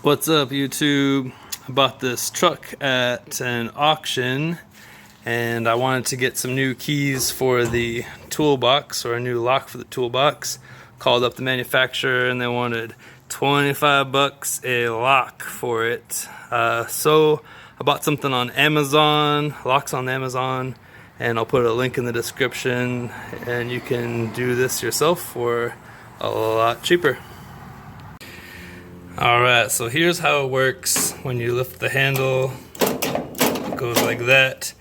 What's up, YouTube? I bought this truck at an auction and I wanted to get some new keys for the toolbox, or a new lock for the toolbox. Called up the manufacturer and they wanted 25 bucks a lock for it. So I bought something on Amazon, locks on Amazon, and I'll put a link in the description and you can do this yourself for a lot cheaper. Alright, so here's how it works. When you lift the handle, it goes like that.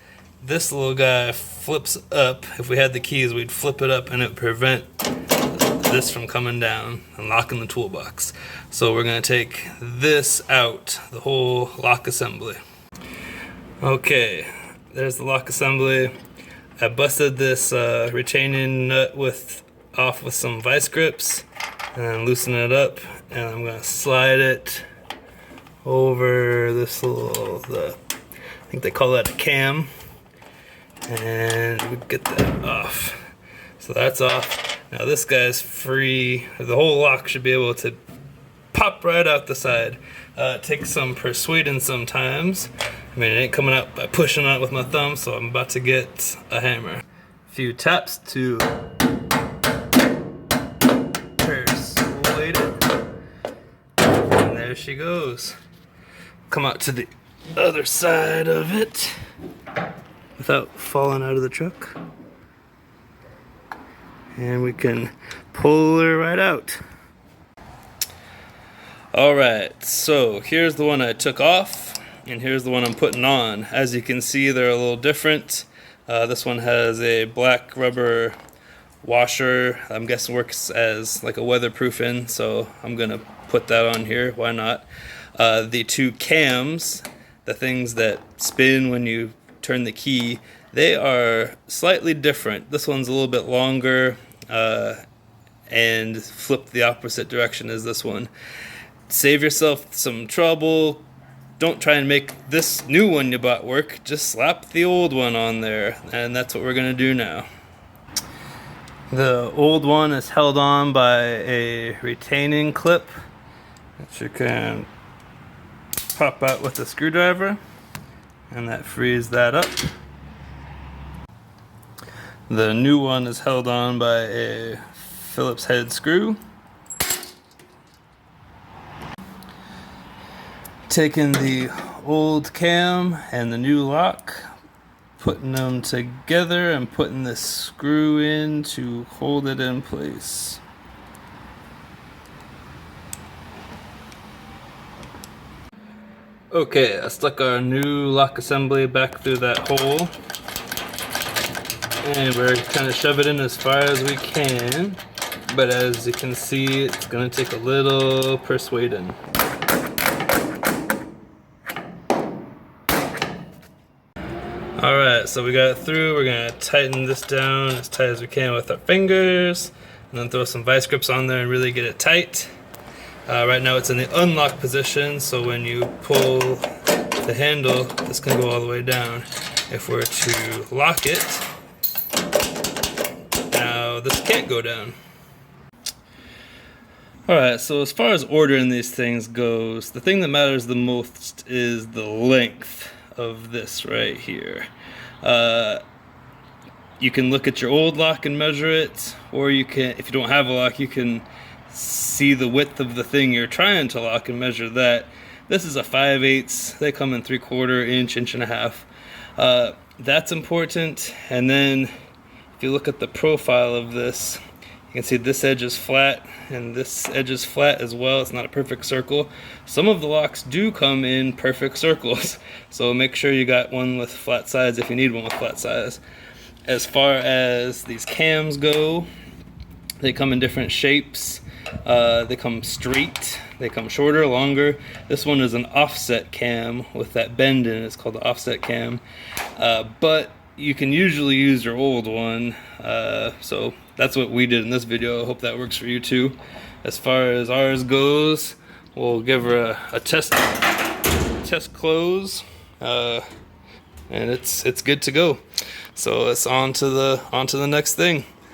This little guy flips up. If we had the keys, we'd flip it up and it would prevent this from coming down and locking the toolbox. So we're going to take this out, the whole lock assembly. Okay, there's the lock assembly. I busted this retaining nut off with some vice grips and loosen it up, and I'm gonna slide it over this little, I think they call that a cam, and we get that off. So that's off. Now this guy's free. The whole lock should be able to pop right out the side. It takes some persuading sometimes. I mean, it ain't coming out by pushing on it with my thumb, so I'm about to get a hammer. A few taps to persuade it. And there she goes. Come out to the other side of it without falling out of the truck. And we can pull her right out. Alright, so here's the one I took off, and here's the one I'm putting on. As you can see, they're a little different. This one has a black rubber washer. I'm guessing works as like a weatherproofing, so I'm gonna put that on here. Why not? The two cams, the things that spin when you turn the key, they are slightly different. This one's a little bit longer and flipped the opposite direction as this one. Save yourself some trouble. Don't try and make this new one you bought work. Just slap the old one on there, and that's what we're gonna do now. The old one is held on by a retaining clip that you can pop out with a screwdriver, and that frees that up. The new one is held on by a Phillips head screw. Taking the old cam and the new lock, putting them together and putting this screw in to hold it in place. Okay, I stuck our new lock assembly back through that hole, and we're kind of shove it in as far as we can, but as you can see, it's going to take a little persuading. Alright, so we got it through. We're going to tighten this down as tight as we can with our fingers, and then throw some vice grips on there and really get it tight. Right now it's in the unlock position, so when you pull the handle, this can go all the way down. If we're to lock it, now this can't go down. Alright, so as far as ordering these things goes, the thing that matters the most is the length of this right here. You can look at your old lock and measure it, or you can, if you don't have a lock, you can see the width of the thing you're trying to lock and measure that. This is a 5/8. They come in 3/4 inch, inch and a half. That's important. And then if you look at the profile of this, you can see this edge is flat and this edge is flat as well. It's not a perfect circle. Some of the locks do come in perfect circles, so make sure you got one with flat sides if you need one with flat sides. As far as these cams go, they come in different shapes. They come straight, they come shorter, longer. This one is an offset cam with that bend in it. It's called the offset cam, but you can usually use your old one, so that's what we did in this video. I hope that works for you too. As far as ours goes, we'll give her a test close, and it's good to go. So it's on to the next thing.